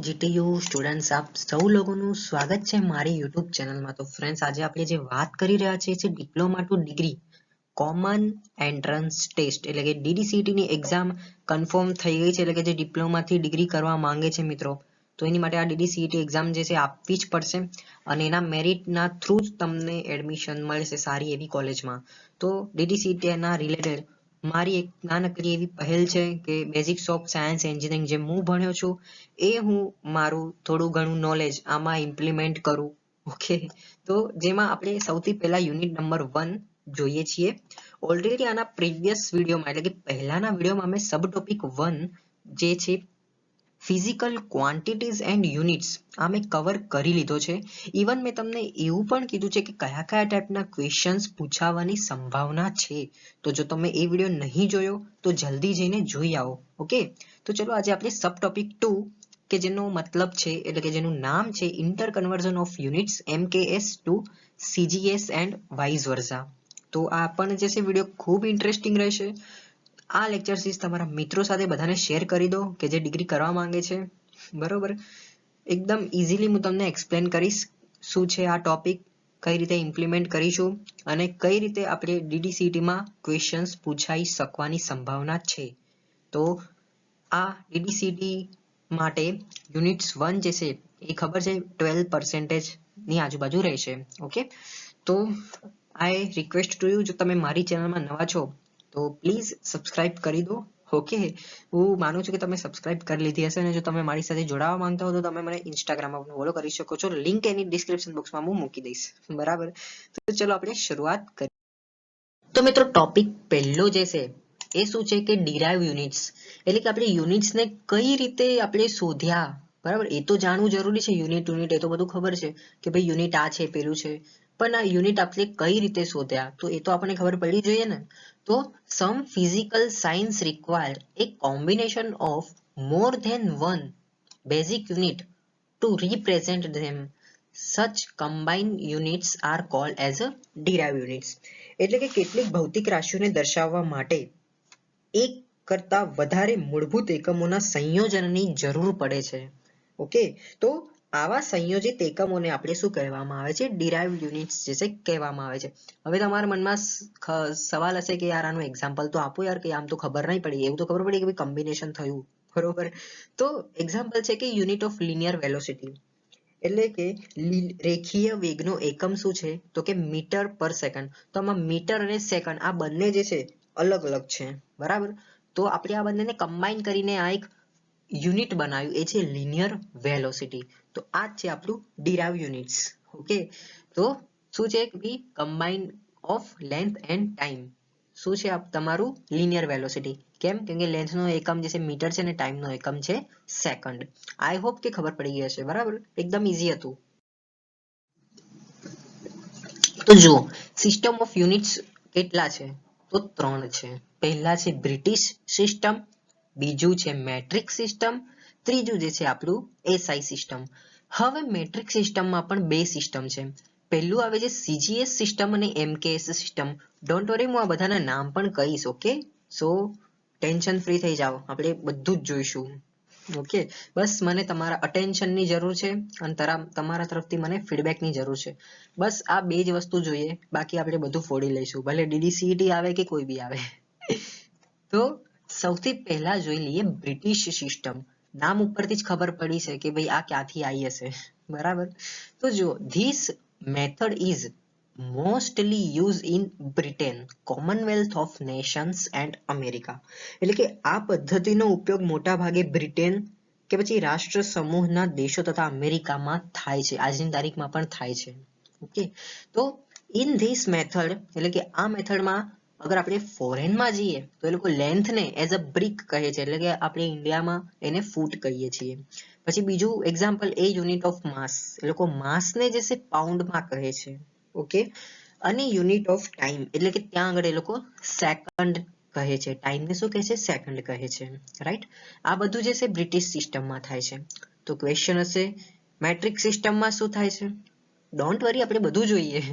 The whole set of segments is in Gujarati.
જીટીયુ સ્ટુડન્ટ્સ આપ સૌ લોકોનું સ્વાગત છે મારી યુટ્યુબ ચેનલમાં। તો ફ્રેન્ડ્સ આજે આપણે જે વાત કરી રહ્યા છીએ છે diploma to degree common entrance test એટલે કે DDCT ની એક્ઝામ કન્ફર્મ થઈ ગઈ છે, એટલે કે જે ડિપ્લોમાથી ડિગ્રી કરવા માંગે છે મિત્રો તો એની માટે આ DDCT એક્ઝામ જે છે આપવી જ પડશે અને એના મેરિટના થ્રુ જ તમને એડમિશન મળશે સારી એવી કોલેજમાં। તો DDCT ના રિલેટેડ મારી એક નાનકડી એવી પહેલ છે કે બેઝિક્સ ઓફ સાયન્સ એન્જિનિયરિંગ જે હું ભણ્યો છું એ હું મારું થોડું ઘણું નોલેજ આમાં ઇમ્પ્લિમેન્ટ કરું। ઓકે, તો જેમાં આપણે સૌથી પહેલા યુનિટ નંબર 1 જોઈએ છીએ। ઓલરેડી આના પ્રીવિયસ વિડીયોમાં એટલે કે પહેલાના વિડીયોમાં અમે સબ ટોપિક 1 જે છે ફિઝિકલ ક્વોન્ટિટીઝ એન્ડ યુનિટ્સ આ મેં કવર કરી લીધો છે। ઇવન મેં તમને એવું પણ કીધું છે કે કયા કયા ટાઈપના ક્વેશ્ચન્સ પૂછાવાની સંભાવના છે, તો જો તમે એ વિડીયો નહીં જોયો તો જલ્દી જઈને જોઈ આવો। ઓકે, તો ચલો આજે આપણે સબ ટોપિક 2 કે જેનો મતલબ છે એટલે કે જેનું નામ છે inter conversion of units MKS to CGS and vice versa. તો આ પણ જે છે વિડીયો ખૂબ ઇન્ટરેસ્ટિંગ રહેશે। આ લેક્ચર સિરીઝ તમારા મિત્રો સાથે બધાને શેર કરી દો કે જે ડિગ્રી કરવા માંગે છે, બરોબર। એકદમ ઇઝીલી હું તમને એક્સપ્લેન કરીશ શું છે આ ટોપિક, કઈ રીતે ઇમ્પ્લિમેન્ટ કરીશું અને કઈ રીતે આપણે DDCT માં ક્વેશ્ચન્સ પૂછાઈ શકવાની સંભાવના છે। તો આ DDCT માટે યુનિટ્સ 1 જે છે એ ખબર છે 12% ની આજુબાજુ રહેશે। ઓકે, તો આઈ રિક્વેસ્ટ ટુ યુ જો તમે મારી ચેનલમાં નવા છો તો પ્લીઝ સબસ્ક્રાઇબ કરી દો। ઓકે, હું માનું છું કે તમે સબસ્ક્રાઇબ કરી લીધી હશે અને જો તમે મારી સાથે જોડાવા માંગતા હો તો તમે મને ઇન્સ્ટાગ્રામમાં ફોલો કરી શકો છો, લિંક એની ડિસ્ક્રિપ્શન બોક્સમાં હું મૂકી દઈશ, બરાબર। તો ચલો આપણે શરૂઆત કરીએ। તો મિત્રો ટોપિક પહેલો જે છે એ શું છે કે ડિરાઇવ યુનિટ્સ એટલે કે આપણે યુનિટ્સને કઈ રીતે આપણે શોધ્યા, બરાબર। એ તો જાણવું જરૂરી છે, યુનિટ એ તો બધું ખબર છે કે ભાઈ યુનિટ આ છે પેલું છે, પણ આ યુનિટ આપણે કઈ રીતે શોધ્યા તો એ તો આપણને ખબર પડવી જોઈએ ને। તો some physical science require a combination of more than one basic unit to represent them, such combined units are called as a derive units. એટલે કે કેટલીક ભૌતિક રાશિઓને દર્શાવવા માટે એક કરતા વધારે મૂળભૂત એકમોના સંયોજનની જરૂર પડે છે। ઓકે, તો આવા સંયોજિત એકમોને આપણે શું કહેવામાં આવે છે, ડિરાઇવ્ડ યુનિટ્સ જે છે કહેવામાં આવે છે। હવે તમારા મનમાં સવાલ હશે કે યાર આનું એક્ઝામ્પલ તો આપો યાર, કે આમ તો ખબર નહીં પડી, એવું તો ખબર પડી કે કોમ્બિનેશન થયું, બરોબર। તો એક્ઝામ્પલ છે કે યુનિટ ઓફ લિનિયર વેલોસિટી એટલે કે રેખીય વેગનો એકમ શું છે તો કે મીટર પર સેકન્ડ। તો આમાં મીટર અને સેકન્ડ આ બંને જે છે અલગ અલગ છે, બરાબર। તો આપણે આ બંનેને કમ્બાઈન કરીને આ એક યુનિટ બનાવ્યું, એ છે લિનિયર વેલોસિટી। તો આ જ છે આપણું ડિરાઇવ યુનિટ્સ। ઓકે, તો શું છે કે combine of length end time શું છે તમારું લિનિયર વેલોસિટી, કેમ કે લેન્થનો એકમ જે છે મીટર છે અને ટાઈમનો એકમ છે સેકન્ડ। આઈ હોપ કે ખબર પડી ગઈ હશે, બરાબર, એકદમ ઈઝી હતું। તો જુઓ સિસ્ટમ ઓફ યુનિટ્સ કેટલા છે તો 3 છે। પહેલા છે બ્રિટિશ સિસ્ટમ, બીજું છે મેટ્રિક સિસ્ટમ, ત્રીજું જે છે આપણું SI સિસ્ટમ। હવે મેટ્રિક સિસ્ટમમાં પણ બે સિસ્ટમ છે, પહેલું આવે છે CGS સિસ્ટમ અને MKS સિસ્ટમ। ડોન્ટ વરી, હું આ બધાના નામ પણ કહીશ, ઓકે। સો ટેન્શન ફ્રી થઈ જાઓ, આપણે બધું જ જોઈશું। ઓકે, બસ મને તમારા અટેન્શનની જરૂર છે અને તમારા તરફથી મને ફીડબેકની જરૂર છે, બસ આ બે જ વસ્તુ જોઈએ, બાકી આપણે બધું ફોડી લઈશું, ભલે DDCT આવે કે કોઈ બી આવે। તો સૌથી પહેલા જોઈ લઈએ બ્રિટિશ સિસ્ટમ। નામ ઉપરથી જ ખબર પડી છે કે ભાઈ આ ક્યાંથી આવી હશે, બરાબર। તો જો this method is mostly use in Britain, Commonwealth of Nations and America. એટલે કે આ પદ્ધતિનો ઉપયોગ મોટા ભાગે બ્રિટેન કે પછી રાષ્ટ્ર સમૂહના દેશો તથા અમેરિકામાં થાય છે, આજની તારીખમાં પણ થાય છે। ઓકે, તો ઇન ધીસ મેથડ એટલે કે આ મેથડમાં અગર આપણે ફોરેનમાં જઈએ તો એ લોકો લેન્થને એઝ અ બ્રિક કહે છે, એટલે કે આપણે ઇન્ડિયામાં એને ફૂટ કહીએ છીએ। પછી બીજું એક્ઝામ્પલ એ યુનિટ ઓફ માસ, એ લોકો માસને જે છે પાઉન્ડમાં કહે છે, ઓકે। અને યુનિટ ઓફ ટાઈમ એટલે કે ત્યાં આગળ એ લોકો સેકન્ડ કહે છે, ટાઈમને શું કહે છે, સેકન્ડ કહે છે, રાઈટ। આ બધું જે છે બ્રિટિશ સિસ્ટમમાં થાય છે। તો ક્વેશ્ચન હશે મેટ્રિક સિસ્ટમમાં શું થાય છે, ડોન્ટ વરી આપણે બધું જોઈએ।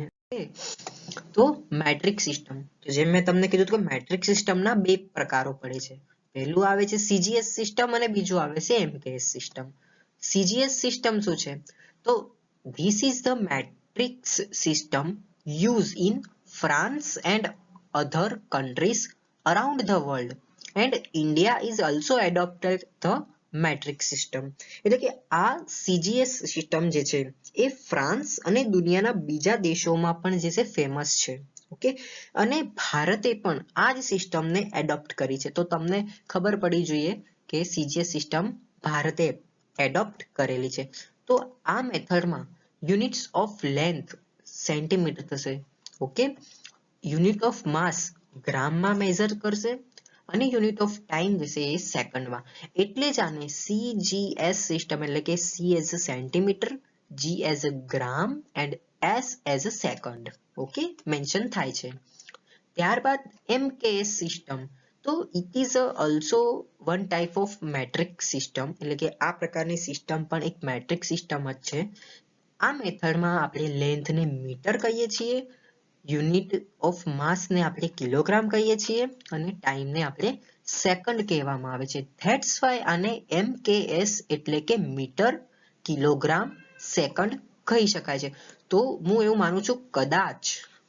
તો મેટ્રિક સિસ્ટમ, જેમ મેં તમને કીધું કે મેટ્રિક સિસ્ટમના બે પ્રકારો પડે છે, પહેલું આવે છે CGS સિસ્ટમ અને બીજું આવે છે MKS સિસ્ટમ। CGS સિસ્ટમ શું છે? તો this is the matrix system used in France and other countries around the world, and India is also adopted the matrix system. એટલે કે આ CGS સિસ્ટમ જે છે એ ફ્રાન્સ અને દુનિયાના બીજા દેશોમાં પણ જે છે ફેમસ છે. ઓકે, અને ભારતે પણ આ જ સિસ્ટમને એડોપ્ટ કરી છે. તો તમને ખબર પડી જોઈએ કે CGS સિસ્ટમ ભારતે એડોપ્ટ કરેલી છે. તો આ મેથડમાં યુનિટ્સ ઓફ લેન્થ સેન્ટીમીટર થશે. ઓકે, યુનિટ ઓફ માસ ગ્રામમાં મેઝર કરશે અને યુનિટ ઓફ ટાઈમ જશે એ સેકન્ડમાં. એટલે જ આને CGS સિસ્ટમ એટલે કે C as a centimetre, G as a gram and S as a second okay mention થાય છે. ત્યારબાદ MKS સિસ્ટમ. તો it is also one type of metric system, એટલે કે આ પ્રકારની સિસ્ટમ પણ એક મેટ્રિક સિસ્ટમ જ છે. આ મેથડમાં આપણે લેન્થને મીટર કહીએ છીએ, યુનિટ ઓફ માસને આપણે કિલોગ્રામ કહીએ છીએ અને ટાઈમને આપણે સેકન્ડ કહેવામાં આવે છે. ધેટ્સ વાય આને MKS એટલે કે મીટર, કિલોગ્રામ, સેકન્ડ કહી શકાય છે. તો હું એવું માનું છું કદાચ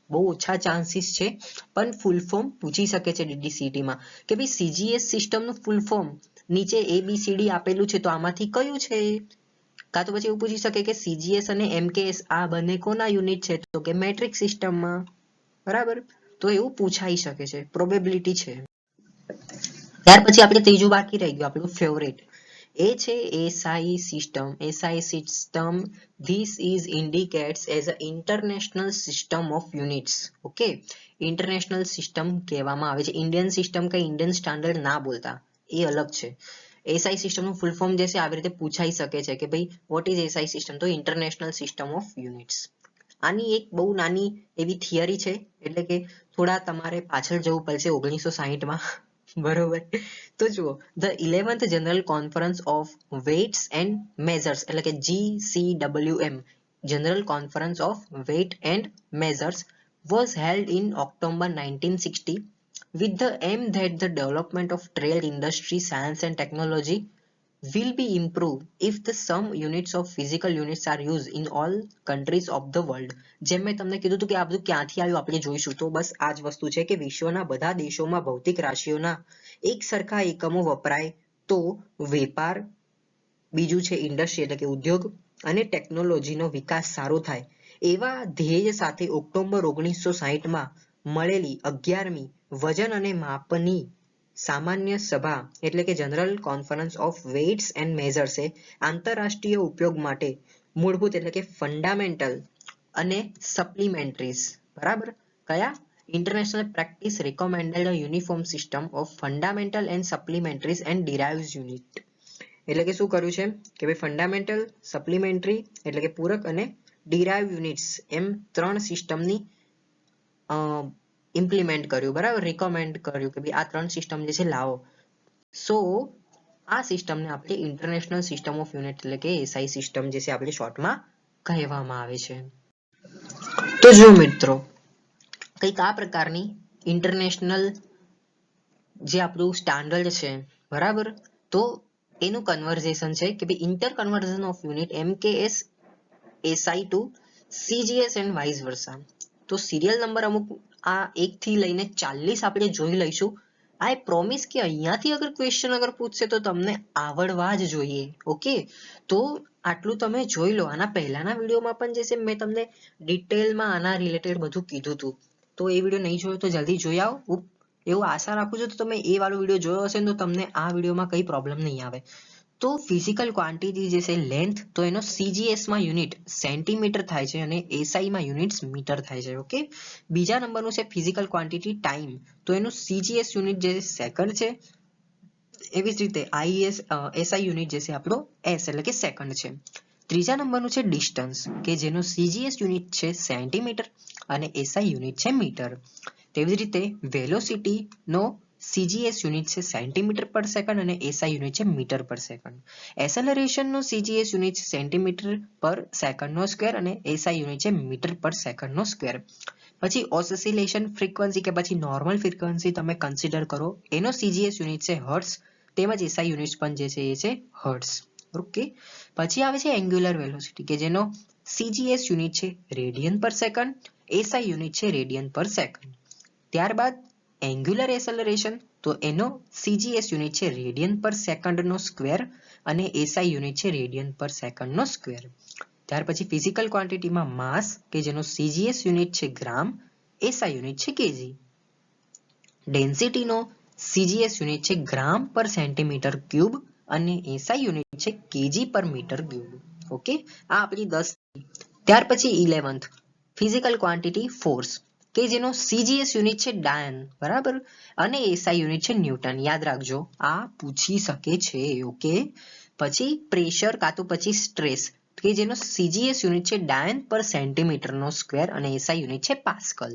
બહુ ઓછા ચાન્સીસ છે પણ ફૂલ ફોર્મ પૂછી શકે છે DDCT માં કે ભાઈ CGS સિસ્ટમનું ફૂલ ફોર્મ નીચે ABCD આપેલું છે તો આમાંથી કયું છે? કાં તો પછી એવું પૂછી શકે કે CGS અને MKS આ બંને કોના યુનિટ છે? તો કે મેટ્રિક સિસ્ટમમાં. બરાબર, તો એવું પૂછાઈ શકે છે, પ્રોબેબિલિટી છે. ત્યાર પછી આપણે ત્રીજું બાકી રહી ગયું આપણું ફેવરેટ, એ છે SI system. SI system this is indicates as a international system of units. Okay, international system કહેવામાં આવે છે. ઇન્ડિયન સિસ્ટમ કે ઇન્ડિયન સ્ટાન્ડર્ડ ના બોલતા, એ અલગ છે. SI સિસ્ટમનું ફૂલ ફોર્મ જે છે આવી રીતે પૂછાઈ શકે છે કે ભાઈ વોટ ઇઝ SI સિસ્ટમ? તો ઇન્ટરનેશનલ સિસ્ટમ ઓફ યુનિટ્સ. આની એક બહુ નાની એવી થિયરી છે, એટલે કે થોડા તમારે પાછળ જવું પડશે 1960માં. બરોબર, તો જુઓ, the 11th general conference of weights and measures એટલે કે GCWM, general conference of weight and measures was held in October 1960 with the aim that the development of trade, industry, science and technology will be improved if the some units of physical units are used in all countries of the world. જેમ મેં તમને કીધું હતું કે આ બધું ક્યાંથી આવ્યું આપણે જોઈશું, તો બસ આ જ વસ્તુ છે કે વિશ્વના બધા દેશોમાં ભૌતિક રાશિઓના એક સરખા એકમો વપરાય તો વેપાર, બીજું છે ઇન્ડસ્ટ્રી એટલે કે ઉદ્યોગ અને ટેકનોલોજીનો વિકાસ સારો થાય, એવા ધ્યેય સાથે ઓક્ટોબર 1960માં મળેલી 11મી વજન અને માપની સામાન્ય સભા એટલે કે general conference of weights and measures એ આંતરરાષ્ટ્રીય ઉપયોગ માટે મૂળભૂત એટલે કે ફંડામેન્ટલ અને સપ્લિમેન્ટરીઝ, બરાબર, કયા? International practice recommended uniform system of fundamental and supplementaries and derived unit. એટલે કે શું કર્યું છે કે ભાઈ ફંડામેન્ટલ, સપ્લિમેન્ટરી એટલે કે પૂરક અને ડિરાઇવ યુનિટ્સ એમ ત્રણ સિસ્ટમની ઇમ્પ્લિમેન્ટ કર્યું, બરાબર, રિકમેન્ડ કર્યું કે ભાઈ આ ત્રણ સિસ્ટમ જે છે લાવો. સો આ સિસ્ટમને આપણે ઇન્ટરનેશનલ સિસ્ટમ ઓફ યુનિટ એટલે કે SI સિસ્ટમ જે છે આપણે શોર્ટમાં કહેવામાં આવે છે. તો જો મિત્રો કંઈક આ પ્રકારની ઇન્ટરનેશનલ જે આપણું સ્ટાન્ડર્ડ છે, બરાબર, તો એનું કન્વર્ઝેશન છે કે ભાઈ inter conversion of unit MKS SI to CGS and vice versa. તો સિરિયલ નંબર અમુક આ 1 થી લઈને 40 આપણે જોઈ લઈશું. આઈ પ્રોમિસ કે અહીંયાથી અગર ક્વેશ્ચન અગર પૂછશે તો તમને આવડવા જ જોઈએ. ઓકે, તો આટલું તમે જોઈ લો. આના પહેલાના વિડીયોમાં પણ જે છે મેં તમને ડિટેલમાં આના રિલેટેડ બધું કીધું હતું, તો એ વિડીયો નહીં જોયો તો જલ્દી જોઈ આવો. એવું આશા રાખું છું તો તમે એ વાળો વિડીયો જોયો હશે ને તો તમને આ વિડીયોમાં કંઈ પ્રોબ્લેમ નહીં આવે. તો ફિઝિકલ ક્વોન્ટિટી જે છે લેન્થ, તો એનો CGS માં યુનિટ સેન્ટીમીટર થાય છે અને SI માં યુનિટ્સ મીટર થાય છે. ઓકે, બીજા નંબરનું છે ફિઝિકલ ક્વોન્ટિટી ટાઈમ, તો એનું CGS યુનિટ જે સેકન્ડ છે, એવી જ રીતે SI યુનિટ જે છે આપણો S એટલે કે સેકન્ડ છે. ત્રીજા નંબરનું છે ડિસ્ટન્સ, કે જેનું CGS યુનિટ છે સેન્ટીમીટર અને SI યુનિટ છે મીટર. તેવી જ રીતે વેલોસિટી નો CGS યુનિટ છે સેન્ટીમીટર પર સેકન્ડ અને SI યુનિટ છે મીટર પર સેકન્ડ. એસેલરેશન નો CGS યુનિટ છે સેન્ટીમીટર પર સેકન્ડ નો સ્ક્વેર અને SI યુનિટ છે મીટર પર સેકન્ડ નો સ્ક્વેર. પછી ઓસિલેશન ફ્રીક્વન્સી કે પછી નોર્મલ ફ્રીક્વન્સી તમે કન્સિડર કરો, એનો CGS યુનિટ છે હર્ટ્ઝ, તેમજ SI યુનિટ પણ જે છે એ છે હર્ટ્ઝ. ઓકે, પછી આવે છે એંગ્યુલર વેલોસિટી કે જેનો CGS યુનિટ છે રેડિયન પર સેકન્ડ, SI યુનિટ છે રેડિયન પર સેકન્ડ. ત્યારબાદ એંગ્યુલર એસેલરેશન, તો એનો CGS યુનિટ છે રેડિયન પર સેકન્ડ નો સ્ક્વેર અને SI યુનિટ છે રેડિયન પર સેકન્ડ નો સ્ક્વેર. ત્યાર પછી ફિઝિકલ ક્વોન્ટિટીમાં માસ કે જેનો CGS યુનિટ છે ગ્રામ, SI યુનિટ છે કેજી. ડેન્સિટીનો CGS યુનિટ છે ગ્રામ પર સેન્ટીમીટર ક્યુબ અને SI યુનિટ છે કેજી પર મીટર ક્યુબ. ઓકે, આ આપણી 10. ત્યાર પછી 11th ફિઝિકલ ક્વોન્ટિટી ફોર્સ કે જેનો CGS યુનિટ છે ડાયન, બરાબર, અને SI યુનિટ છે ન્યૂટન. યાદ રાખજો, આ પૂછી શકે છે. ઓકે, પછી પ્રેશર કાં તો પછી સ્ટ્રેસ કે જેનો CGS યુનિટ છે ડાયન પર સેન્ટીમીટર નો સ્ક્વેર અને SI યુનિટ છે પાસ્કલ.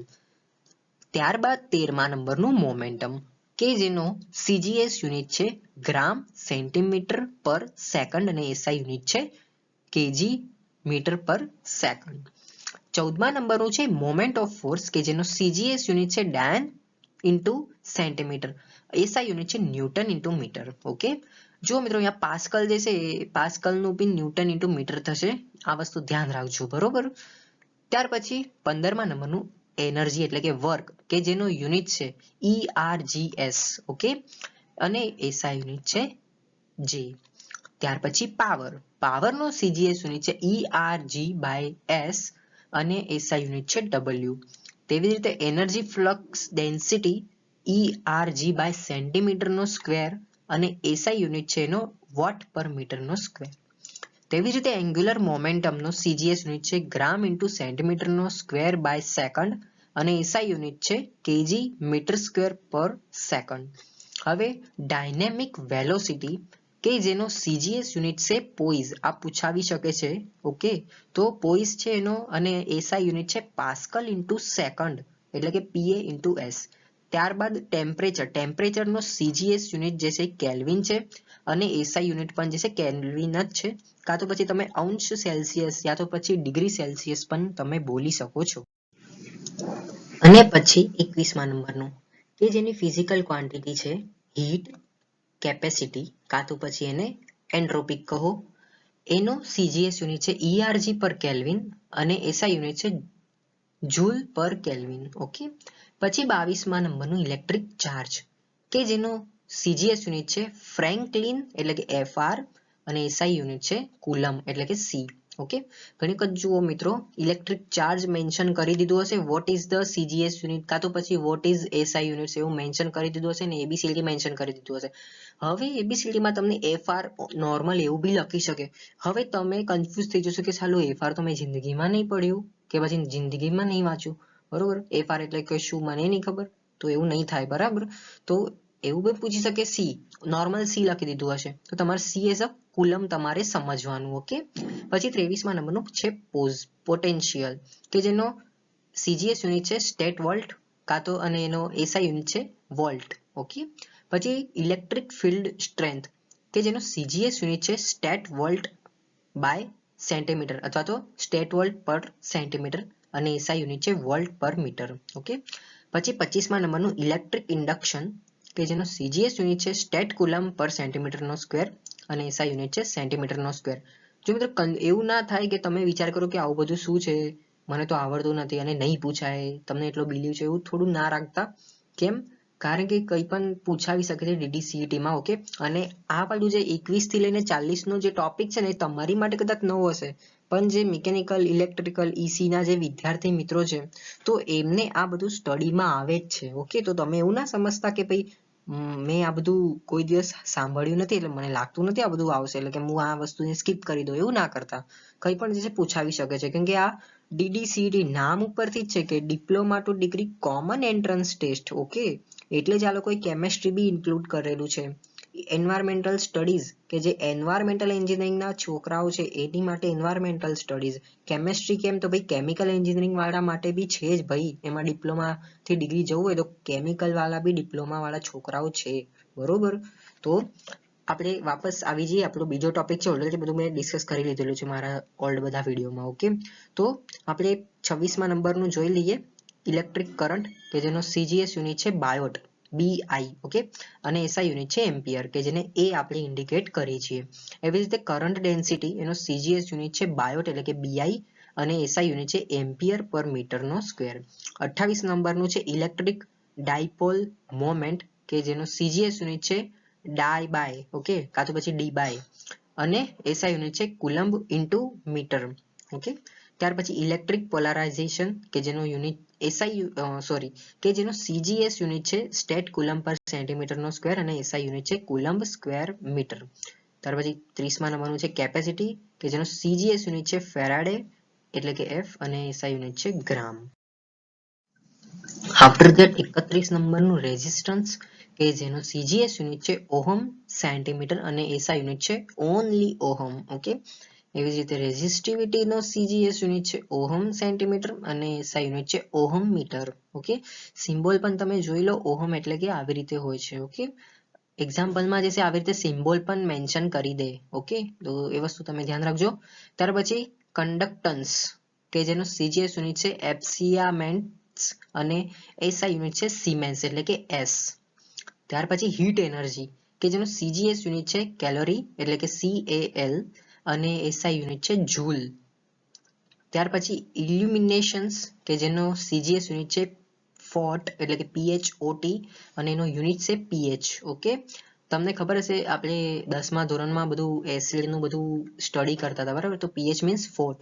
ત્યારબાદ 13મા નંબરનું મોમેન્ટમ કે જેનો CGS યુનિટ છે ગ્રામ સેન્ટીમીટર પર સેકન્ડ અને SI યુનિટ છે કેજી મીટર પર સેકન્ડ. 14મા નંબરનું છે મોમેન્ટ ઓફ ફોર્સ કે જેનો CGS યુનિટ છે ડાયન ઇન્ટુ સેન્ટીમીટર, SI યુનિટ છે ન્યૂટન ઇન્ટુ મીટર. ઓકે, જો મિત્રો અહીંયા પાસ્કલ જે છે પાસ્કલનું બી ન્યૂટન ઇન્ટુ મીટર થશે, આ વસ્તુ ધ્યાન રાખજો, બરોબર. ત્યાર પછી 15મા નંબરનું એનર્જી એટલે કે વર્ક કે જેનો યુનિટ છે ERGS. ઓકે, અને SI યુનિટ છે J. ત્યાર પછી પાવરનો CGS યુનિટ છે ERG/S અને SI યુનિટ છે W. તેવી રીતે energy flux density ERG/ centimetre નો સ્ક્વેર અને SI યુનિટ છે એનો વોટ પર મીટર નો સ્ક્વેર. તેવી રીતે એંગ્યુલર મોમેન્ટમનો CGS યુનિટ છે ગ્રામ ઇન્ટુ સેન્ટીમીટર નો સ્ક્વેર બાય સેકન્ડ અને SI યુનિટ છે KG metre square per second. હવે ડાયનેમિક વેલોસિટી કે જેનો CGS યુનિટ છે પોઈઝ, આ પૂછાવી શકે છે. ઓકે, તો પોઈઝ છે એનો અને SI યુનિટ છે પાસ્કલ ઇન્ટુ સેકન્ડ એટલે કે PA ઇન્ટુ S. ત્યારબાદ ટેમ્પરેચરનો CGS યુનિટ જે છે કેલ્વિન છે અને SI યુનિટ પણ જે છે કેલ્વિન જ છે, કાં તો પછી તમે અંશ સેલ્સિયસ યા તો પછી ડિગ્રી સેલ્સિયસ પણ તમે બોલી શકો છો. અને પછી 21મા નંબરનું કે જેની ફિઝિકલ ક્વોન્ટિટી છે હીટ કેપેસિટી કાં તો પછી એને એન્ટ્રોપિક કહો, એનો CGS યુનિટ છે ERG પર કેલ્વિન અને SI યુનિટ છે જૂલ પર કેલ્વિન. ઓકે, પછી 22મા નંબરનું ઇલેક્ટ્રિક ચાર્જ કે જેનો CGS યુનિટ છે ફ્રેન્કલિન એટલે કે FR અને SI યુનિટ છે કુલમ એટલે કે C. ઓકે, ઘણી વખત જુઓ મિત્રો ઇલેક્ટ્રિક ચાર્જ મેન્શન કરી દીધું હશે what is the CGS unit કાં તો પછી વોટ ઇઝ SI યુનિટ એવું મેન્શન કરી દીધું હશે ને ABCD મેન્શન કરી દીધું હશે. હવે ABCD માં તમને FR નોર્મલ એવું બી લખી શકે. હવે તમે કન્ફ્યુઝ થઈ જશો કે સાલું FR તો મેં જિંદગીમાં નહીં પડ્યું કે પછી જિંદગીમાં નહીં વાંચ્યું, બરોબર. FR એટલે કે શું મને નહીં ખબર, તો એવું નહીં થાય, બરાબર. તો એવું બી પૂછી શકે C, નોર્મલ C લખી દીધું હશે તો તમારે C એઝ અ કુલમ તમારે સમજવાનું. ઓકે, પછી 23મા નંબરનું છે પોટેન્શિયલ કે જેનો CGS યુનિટ છે સ્ટેટ વોલ્ટ કાં તો અને એનો SI યુનિટ છે વોલ્ટ. ઓકે, પછી ઇલેક્ટ્રિક ફિલ્ડ સ્ટ્રેન્થ કે જેનો CGS યુનિટ છે સ્ટેટ વોલ્ટ બાય સેન્ટીમીટર અથવા તો સ્ટેટ વોલ્ટ પર સેન્ટીમીટર અને SI યુનિટ છે વોલ્ટ પર મીટર. ઓકે, પછી 25મા નંબરનું ઇલેક્ટ્રિક ઇન્ડક્શન કે જેનો CGS યુનિટ છે સ્ટેટ કુલમ પર સેન્ટીમીટર નો સ્ક્વેર અને SI યુનિટ છે સેન્ટીમીટર નો સ્ક્વેર. જો મિત્રો એવું ના થાય કે તમે વિચાર કરો કે આવું બધું શું છે, મને તો આવડતું નથી અને નહીં પૂછાય, તમને એટલો બિલીવ છે, એવું થોડું ના રાખતા. કેમ? કારણ કે કંઈ પણ પૂછાવી શકે છે DDCET માં. ઓકે, અને આ પાછું જે 21 થી લઈને 40 નો જે ટોપિક છે ને એ તમારી માટે કદાચ નવો હશે, પણ જે મિકેનિકલ ઇલેક્ટ્રિકલ EC ના જે વિદ્યાર્થી મિત્રો છે તો એમને આ બધું સ્ટડીમાં આવે જ છે. ઓકે, તો તમે એવું ના સમજતા કે ભાઈ મેં આ બધું કોઈ દિવસ સાંભળ્યું નથી એટલે મને લાગતું નથી આ બધું આવશે એટલે કે હું આ વસ્તુને સ્કીપ કરી દઉં, એવું ના કરતા. કંઈ પણ જે છે પૂછાવી શકે છે, કેમ કે આ DDCET નામ ઉપરથી જ છે કે diploma to degree common entrance test. Okay, એટલે જ આ લોકોએ કેમેસ્ટ્રી બી ઇન્ક્લુડ કરેલું છે. એન્વાયરમેન્ટલ સ્ટડીઝ કે જે એન્વાયરમેન્ટલ એન્જિનિયરિંગના છોકરાઓ છે એની માટે એન્વાયરમેન્ટલ સ્ટડીઝ. કેમેસ્ટ્રી કેમ તો ભાઈ કેમિકલ એન્જિનિયરિંગ વાળા માટે બી છે જ ભાઈ, એમાં ડિપ્લોમાથી ડિગ્રી જવું હોય તો કેમિકલ વાળા બી ડિપ્લોમા વાળા છોકરાઓ છે, બરોબર. તો આપણે વાપસ આવી જઈએ, આપણો બીજો ટોપિક છે ઓલરેડી બધું મેં ડિસ્કસ કરી લીધેલું છે મારા ઓલ્ડ બધા વિડીયોમાં. ઓકે, તો આપણે 26મા નંબરનું જોઈ લઈએ ઇલેક્ટ્રિક કરંટ કે જેનો CGS યુનિટ છે બાયોટ. BI ઓકે અને SI યુનિટ છે એમ્પિયર કે જેને A આપણે ઇન્ડિકેટ કરી છીએ. એવી રીતે કરંટ ડેન્સિટી એનો CGS યુનિટ છે બાયોટ એટલે કે BI અને SI યુનિટ છે એમ્પિયર પર મીટરનો સ્ક્વેર. 28 નંબરનું છે ઇલેક્ટ્રિક ડાયપોલ મોમેન્ટ કે જેનો CGS યુનિટ છે ડાય બાય ઓકે કાં તો પછી D બાય અને SI યુનિટ છે કુલમ્બ ઇન્ટુ મીટર ઓકે. ત્યાર પછી ઇલેક્ટ્રિક પોલારાઇઝેશન કે જેનો યુનિટ કે જેનો CGS યુનિટ છે સ્ટેટ કુલમ્બ પર સેન્ટીમીટરનો સ્ક્વેર અને SI યુનિટ છે કુલમ્બ સ્ક્વેર મીટર. ત્યાર પછી 30મા નંબરનું છે કેપેસિટી કે જેનો CGS યુનિટ છે ફેરાડે એટલે કે F અને SI યુનિટ છે ગ્રામ. આફ્ટર ધેટ 31 નંબરનું રેઝિસ્ટન્સ કે જેનો CGS યુનિટ છે ઓહમ સેન્ટીમીટર અને SI યુનિટ છે ઓનલી ઓહમ ઓકે. એવી જ રીતે રેઝિસ્ટિવિટીનો CGS યુનિટ છે ઓહમ સેન્ટીમીટર અને SI યુનિટ છે ઓહમ મીટર ઓકે. સિમ્બોલ પણ તમે જોઈ લો ઓહમ એટલે કે આવી રીતે હોય છે ઓકે. એક્ઝામ્પલમાં જે છે આવી રીતે સિમ્બોલ પણ મેન્શન કરી દે ઓકે તો એ વસ્તુ તમે ધ્યાન રાખજો. ત્યાર પછી કન્ડક્ટન્સ કે જેનો CGS યુનિટ છે એપ્સિયામેન્ટ્સ અને SI યુનિટ છે સિમેન્સ એટલે કે S. ત્યાર પછી હીટ એનર્જી કે જેનો CGS યુનિટ છે કેલોરી એટલે કે CAL અને SI યુનિટ છે જૂલ. ત્યાર પછી ઇલ્યુમિનેશન્સ કે જેનો CGS યુનિટ છે ફોટ એટલે કે PHOT અને એનો યુનિટ છે PH ઓકે. તમને ખબર હશે આપણે 10મા ધોરણમાં બધું એસિડનું બધું સ્ટડી કરતા હતા બરાબર તો PH મીન્સ ફોટ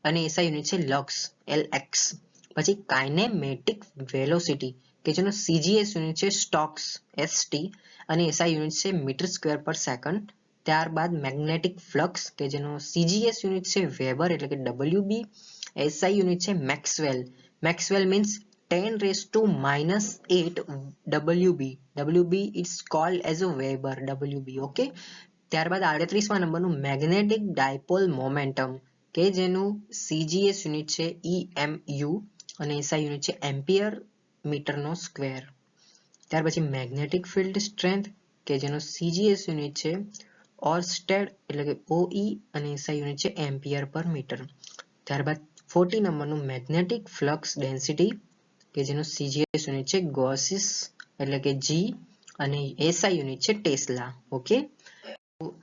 અને SI યુનિટ છે લક્સ LX. પછી કાઇનેમેટિક વેલોસિટી કે જેનો CGS યુનિટ છે સ્ટોક્સ ST અને SI યુનિટ છે મીટર સ્ક્વેર પર સેકન્ડ. ત્યારબાદ મેગ્નેટિક ફ્લક્સ કે જેનો CGS યુનિટ છે વેબર એટલે કે WB SI યુનિટ છે Maxwell means 10⁻⁻8 WB WB it's called as a weber WB okay. ત્યારબાદ 38મા નંબરનું મેગ્નેટિક ડાયપોલ મોમેન્ટમ કે જેનું CGS યુનિટ છે EMU અને SI યુનિટ છે એમ્પિયર મીટરનો સ્ક્વેર. ત્યાર પછી મેગ્નેટિક ફિલ્ડ સ્ટ્રેન્થ કે જેનો CGS યુનિટ છે ઓર્સ્ટેડ એટલે કે OE અને SI યુનિટ છે એમ્પિયર પર મીટર. ત્યારબાદ 40 નંબરનું મેગ્નેટિક ફ્લક્સ ડેન્સિટી કે જેનો CGS યુનિટ છે ગોસિસ એટલે કે G અને SI યુનિટ છે ટેસ્લા ઓકે.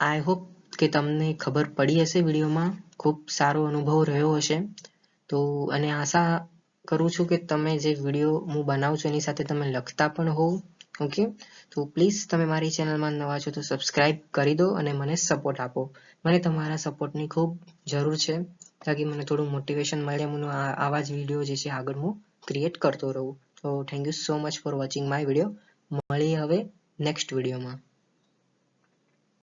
આઈ હોપ કે તમને ખબર પડી હશે વિડીયોમાં ખૂબ સારો અનુભવ રહ્યો હશે તો અને આશા કરું છું કે તમે જે વિડીયો હું બનાવું છું એની સાથે તમે લખતા પણ હોવ ઓકે. તો પ્લીઝ તમે મારી ચેનલમાં નવા છો તો સબસ્ક્રાઇબ કરી દો અને મને સપોર્ટ આપો. મને તમારા સપોર્ટની ખૂબ જરૂર છે તાકી મને થોડું મોટિવેશન મળે મને આવા જ વિડીયો જે છે આગળ હું ક્રિએટ કરતો રહું. તો thank you so much for watching my video. મળીએ હવે નેક્સ્ટ વિડીયોમાં.